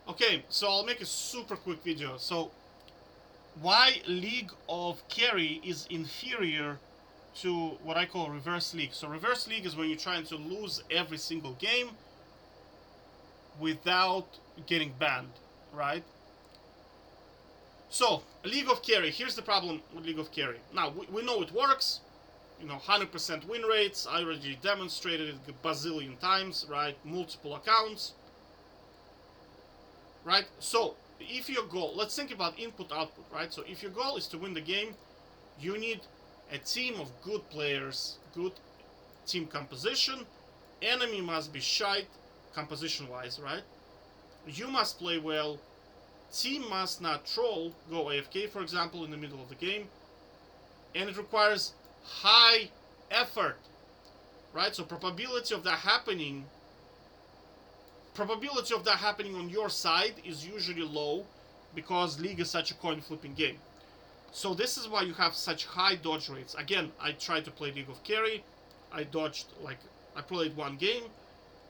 Okay, so I'll make a super quick video. So, why League of Carry is inferior to what I call Reverse League. So, Reverse League is when you're trying to lose every single game without getting banned, right? So, League of Carry, here's the problem with League of Carry. Now, we know it works, 100% win rates. I already demonstrated it a bazillion times, right? Multiple accounts, right? So, if your goal, let's think about input output, right? So, if your goal is to win the game, you need a team of good players, good team composition. Enemy must be shite, composition wise, right? You must play well. Team must not troll, go AFK, for example, in the middle of the game. And it requires high effort, right? So probability of that happening on your side is usually low because League is such a coin flipping game. So this is why you have such high dodge rates. Again, I tried to play League of Carry. I played one game.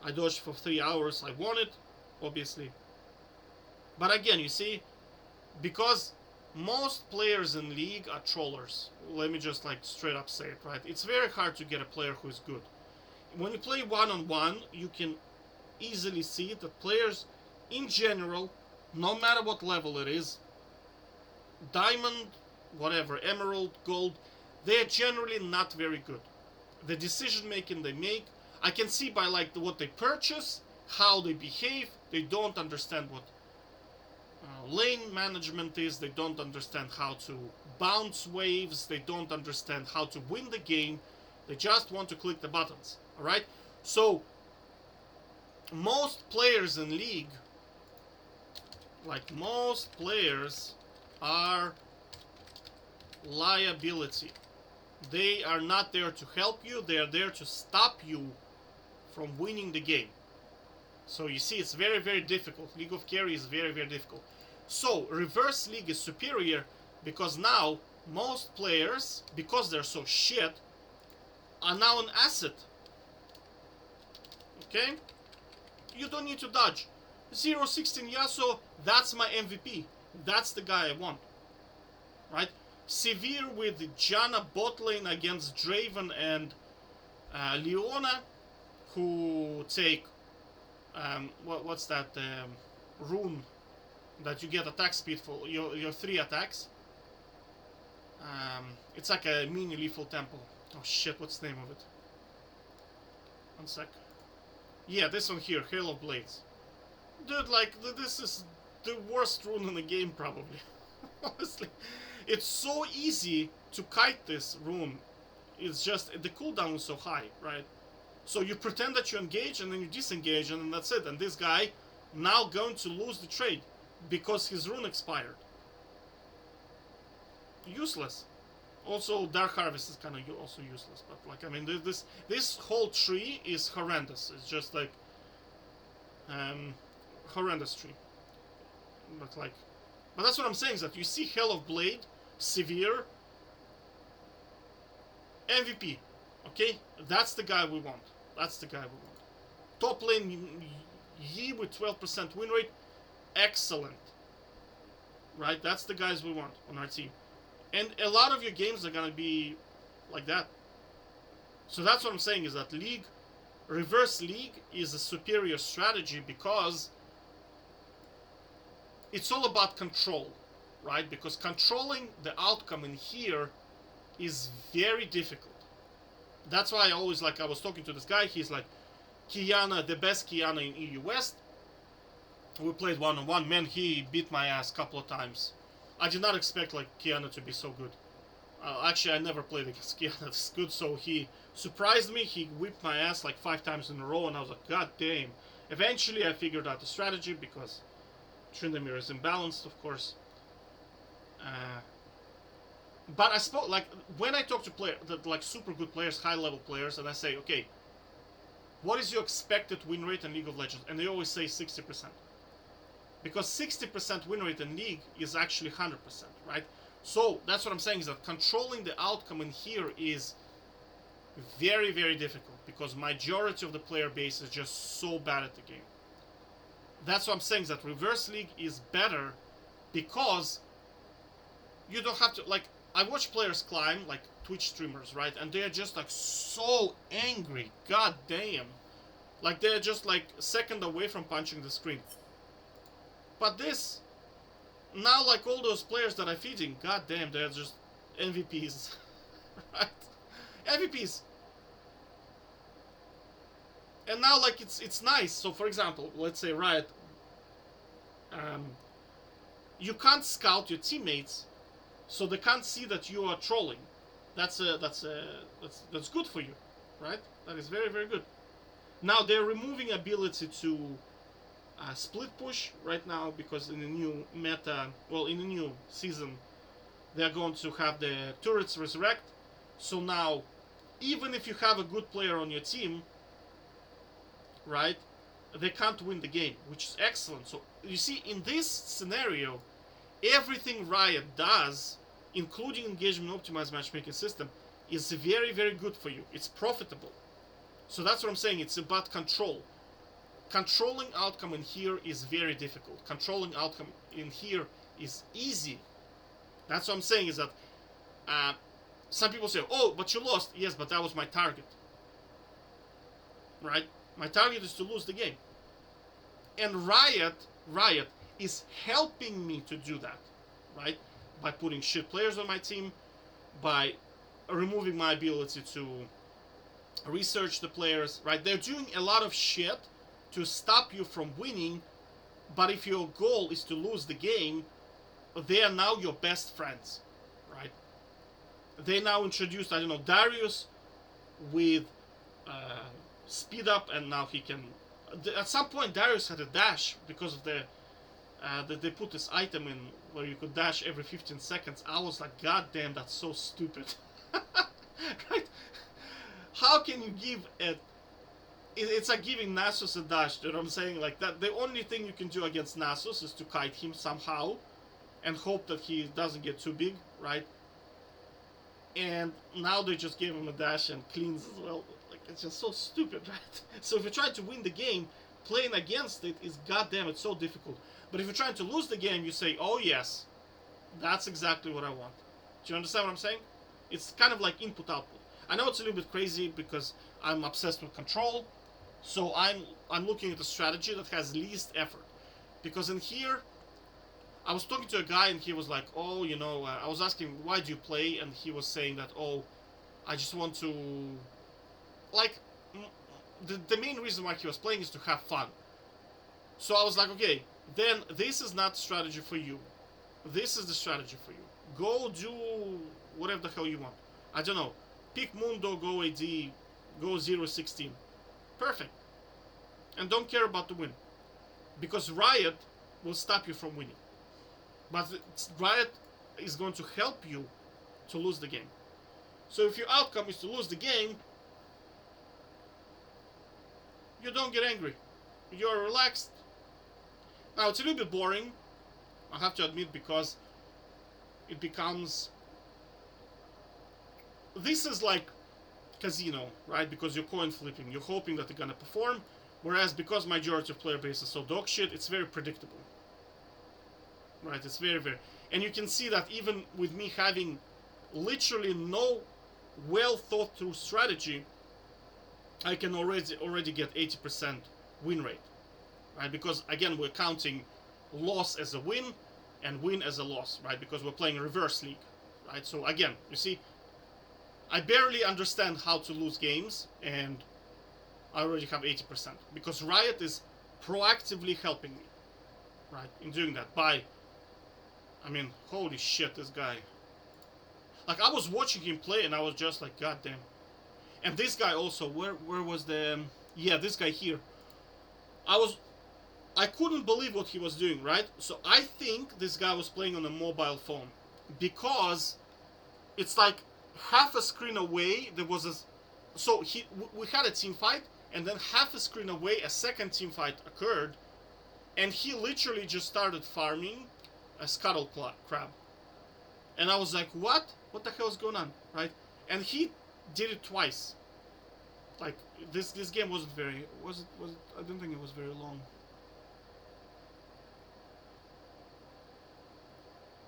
I dodged for 3 hours. I won it, obviously. But again, you see, because most players in League are trollers. Let me just straight up say it, right? It's very hard to get a player who is good. When you play one-on-one, you can easily see that players in general, no matter what level it is, diamond, whatever, emerald, gold, they're generally not very good. The decision making they make, I can see by what they purchase, how they behave. They don't understand what lane management is. They don't understand how to bounce waves. They don't understand how to win the game. They just want to click the buttons. All right. So most players in League, are liability. They are not there to help you. They are there to stop you from winning the game. So you see, it's very, very difficult. League of Carry is very, very difficult. So Reverse League is superior because now most players, because they're so shit, are now an asset. Okay? You don't need to dodge. 0-16 Yasuo, that's my MVP. That's the guy I want. Right? Severe with Janna bot lane against Draven and Leona, who take what's that rune that you get attack speed for your 3 attacks. It's like a mini lethal temple. Oh shit, what's the name of it? One sec. Yeah, this one here, Hail of Blades. Dude, this is the worst rune in the game, probably. Honestly. It's so easy to kite this rune. It's just, the cooldown is so high, right? So you pretend that you engage, and then you disengage, and then that's it. And this guy now going to lose the trade because his rune expired. Useless. Also, Dark Harvest is kind of also useless. But this whole tree is horrendous. It's just horrendous tree. But that's what I'm saying, is that you see Hell of Blade, Severe, MVP. Okay? That's the guy we want. Top lane, Yi with 12% win rate, excellent. Right? That's the guys we want on our team. And a lot of your games are going to be like that. So that's what I'm saying, is that Reverse League is a superior strategy because it's all about control, right? Because controlling the outcome in here is very difficult. That's why I always I was talking to this guy, he's like, Kiana, the best Kiana in EU West. We played one-on-one, man, he beat my ass a couple of times. I did not expect Kiana to be so good. Actually, I never played against Kiana this good, so he surprised me. He whipped my ass 5 times in a row, and I was like, god damn. Eventually, I figured out the strategy because Tryndamere is imbalanced, of course. But I spoke, when I talk to players, super good players, high-level players, and I say, okay, what is your expected win rate in League of Legends? And they always say 60%. Because 60% win rate in League is actually 100%, right? So that's what I'm saying, is that controlling the outcome in here is very, very difficult because majority of the player base is just so bad at the game. That's what I'm saying, that Reverse League is better because you don't have to, like, I watch players climb, like Twitch streamers, right? And they're just like so angry. God damn. Like they're just like a second away from punching the screen. But this, now like all those players that I'm feeding, god damn, they're just MVPs. Right? MVPs. And now like it's nice. So for example, let's say Riot, you can't scout your teammates, so they can't see that you are trolling. That's good for you, right? That is very, very good. Now they're removing ability to split push right now because in the new meta, well, in the new season, they're going to have the turrets resurrect. So now, even if you have a good player on your team, right, they can't win the game, which is excellent. So you see, in this scenario, everything Riot does, including engagement optimized matchmaking system, is very, very good for you. It's profitable. So that's what I'm saying. It's about control. Controlling outcome in here is very difficult. Controlling outcome in here is easy. That's what I'm saying, is that some people say, oh, but you lost. Yes, but that was my target. Right? My target is to lose the game. And Riot is helping me to do that. Right? By putting shit players on my team, by removing my ability to research the players, right? They're doing a lot of shit to stop you from winning, but if your goal is to lose the game, they are now your best friends, right? They now introduced, I don't know, Darius with speed up, and now he can... At some point, Darius had a dash because of that they put this item in where you could dash every 15 seconds. I was like, god damn, that's so stupid. Right? How can you give a... It's like giving Nasus a dash, you know what I'm saying? Like that, the only thing you can do against Nasus is to kite him somehow and hope that he doesn't get too big, right? And now they just gave him a dash and cleans as well. Like, it's just so stupid, right? So if you're trying to win the game, playing against it is goddamn, it's so difficult. But if you're trying to lose the game, you say, oh yes, that's exactly what I want. Do you understand what I'm saying? It's kind of like input-output. I know it's a little bit crazy because I'm obsessed with control, so I'm looking at a strategy that has least effort. Because in here, I was talking to a guy and he was like, oh, you know, I was asking, why do you play? And he was saying that, oh, I just want to... Like, the main reason why he was playing is to have fun. So I was like, okay, then this is not strategy for you. This is the strategy for you. Go do whatever the hell you want. I don't know. Pick Mundo, go AD, go 0-16. Perfect. And don't care about the win. Because Riot will stop you from winning. But Riot is going to help you to lose the game. So if your outcome is to lose the game, you don't get angry. You're relaxed. Now it's a little bit boring, I have to admit, because it becomes... This is like casino, right? Because you're coin flipping, you're hoping that they're gonna perform, whereas because majority of player base is so dog shit, it's very predictable. Right, it's very, very... And you can see that even with me having literally no well thought through strategy, I can already get 80% win rate. Right, because again we're counting loss as a win and win as a loss, right? Because we're playing reverse league, right? So again, you see, I barely understand how to lose games, and I already have 80% because Riot is proactively helping me, right, in doing that. By, I mean, holy shit, this guy. Like, I was watching him play, and I was just like, god damn. And this guy also, where was the... Yeah, this guy here. I couldn't believe what he was doing, right? So I think this guy was playing on a mobile phone, because it's like half a screen away there was a... So we had a team fight, and then half a screen away a second team fight occurred, and he literally just started farming a scuttle crab. And I was like, what? What the hell is going on, right? And he did it twice. Like, this game wasn't very... Was it? I don't think it was very long.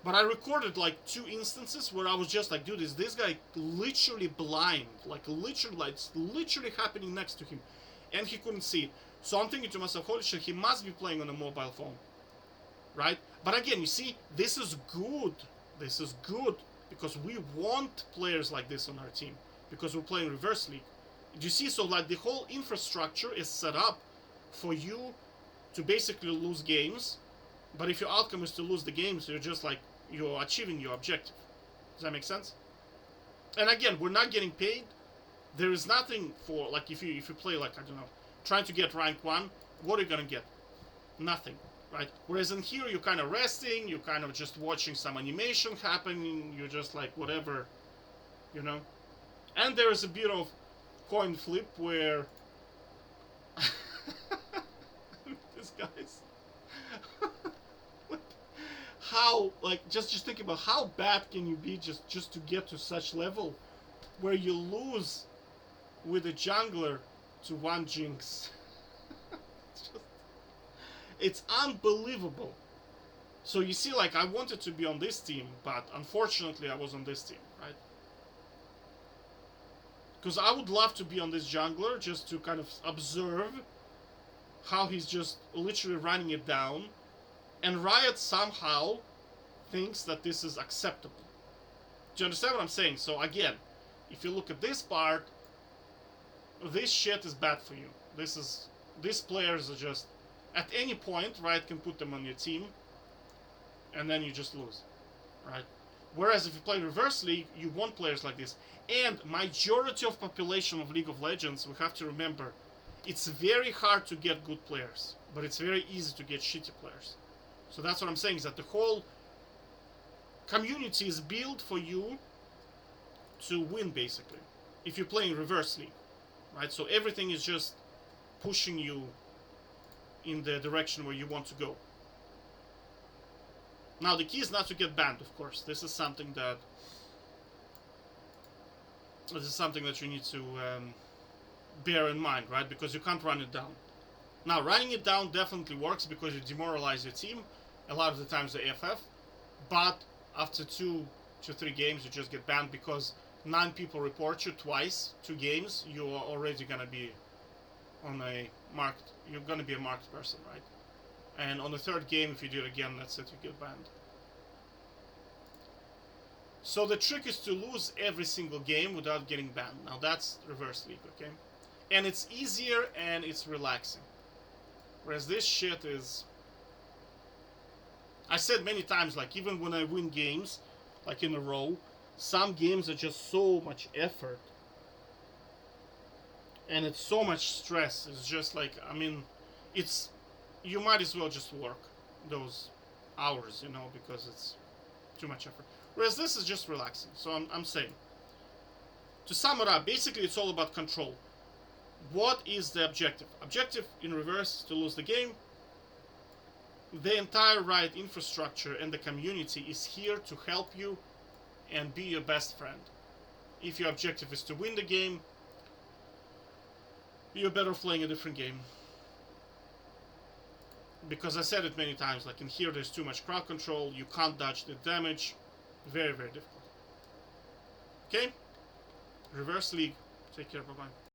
But I recorded like 2 instances where I was just like, dude, is this guy literally blind? Like literally, like, it's literally happening next to him, and he couldn't see it. So I'm thinking to myself, holy shit, he must be playing on a mobile phone, right? But again, you see, this is good. This is good because we want players like this on our team because we're playing reverse league. Do you see? So like the whole infrastructure is set up for you to basically lose games, but if your outcome is to lose the games, you're just like, you're achieving your objective. Does that make sense? And again, we're not getting paid. There is nothing for, like, if you play, like, I don't know, trying to get rank 1, what are you gonna get? Nothing, right? Whereas in here, you're kind of resting, you're kind of just watching some animation happening, you're just like, whatever, you know? And there is a bit of coin flip where this guy's how, like, just think about how bad can you be just to get to such level where you lose with a jungler to 1 Jinx. It's unbelievable. So you see, like, I wanted to be on this team, but unfortunately I was on this team, right? Because I would love to be on this jungler just to kind of observe how he's just literally running it down. And Riot somehow thinks that this is acceptable. Do you understand what I'm saying? So again, if you look at this part, this shit is bad for you. These players are just, at any point, Riot can put them on your team, and then you just lose, right? Whereas if you play reverse league, you want players like this. And majority of population of League of Legends, we have to remember, it's very hard to get good players, but it's very easy to get shitty players. So that's what I'm saying, is that the whole community is built for you to win, basically, if you're playing reverse league, right? So everything is just pushing you in the direction where you want to go. Now the key is not to get banned, of course. This is something that you need to bear in mind, right? Because you can't run it down. Now running it down definitely works because you demoralize your team. A lot of the times the AFF, but after 2 to 3 games you just get banned because 9 people report you twice, 2 games, you are already gonna be on a marked. You're gonna be a marked person, right? And on the 3rd game, if you do it again, that's it, you get banned. So the trick is to lose every single game without getting banned. Now that's reverse league, okay? And it's easier and it's relaxing. Whereas this shit is, I said many times, like, even when I win games, like in a row, some games are just so much effort. And it's so much stress. It's just like, I mean, it's, you might as well just work those hours, you know, because it's too much effort. Whereas this is just relaxing. So I'm saying, to sum it up, basically it's all about control. What is the objective? Objective in reverse is to lose the game. The entire Riot infrastructure and the community is here to help you and be your best friend. If your objective is to win the game, you're better playing a different game. Because I said it many times, like in here there's too much crowd control, you can't dodge the damage. Very, very difficult. Okay? Reverse league. Take care, bye-bye.